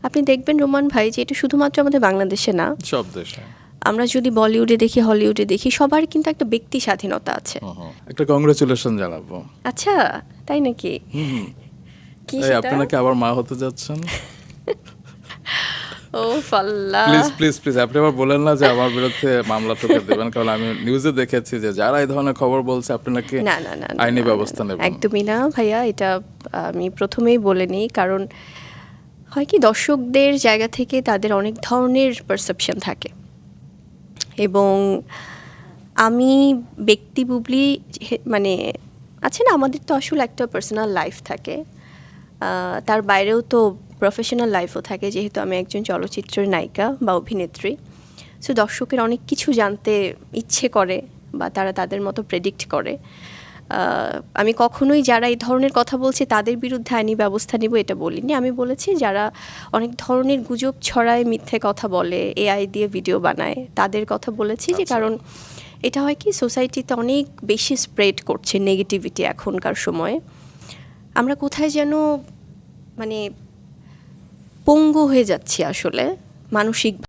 আপনি দেখবেন রোমান ভাই যে এটা শুধুমাত্র আমাদের বাংলাদেশে না, সব দেশে। আমরা যদি বলিউডে দেখি, হলিউডে দেখি, সবার কিন্তু একটা ব্যক্তি স্বাধীনতা আছে। একটা কংগ্রেচুলেশন জানাবো। আচ্ছা, তাই নাকি? কি এই সেটা? আপনি নাকি আবার মা হতে যাচ্ছেন? ও ফাল্লা। প্লিজ প্লিজ প্লিজ আপনি আবার বলেন না যে আমার বিরুদ্ধে মামলা ঠুকে দেবেন, কারণ আমি নিউজে দেখেছি যে যারা এই ধরনের খবর বলছে আপনি নাকি না না না না, আইনি না, ব্যবস্থা না, নেবেন। একদমই না ভাইয়া, এটা আমি প্রথমেই বলে নিই, কারণ হয় কি দর্শকদের জায়গা থেকে তাদের অনেক ধরনের পারসেপশন থাকে, এবং আমি ব্যক্তি বুবলি মানে আছে না, আমাদের তো আসলে একটা পার্সোনাল লাইফ থাকে, তার বাইরেও তো প্রফেশনাল লাইফও থাকে, যেহেতু আমি একজন চলচ্চিত্রের নায়িকা বা অভিনেত্রী। সো দর্শকের অনেক কিছু জানতে ইচ্ছে করে বা তারা তাদের মতো প্রেডিক্ট করে। আমি কখনোই যারা এই ধরনের কথা বলছে তাদের বিরুদ্ধে আইনি ব্যবস্থা নিব এটা বলিনি। আমি বলেছি যারা অনেক ধরনের গুজব ছড়ায়, মিথ্যে কথা বলে, এআই দিয়ে ভিডিও বানায়, তাদের কথা বলেছি। যে কারণ এটা হয় কি সোসাইটিতে অনেক বেশি স্প্রেড করছে নেগেটিভিটি এখনকার সময়ে। আমরা কোথায় যেন মানে পঙ্গু হয়ে যাচ্ছি আসলে মানসিক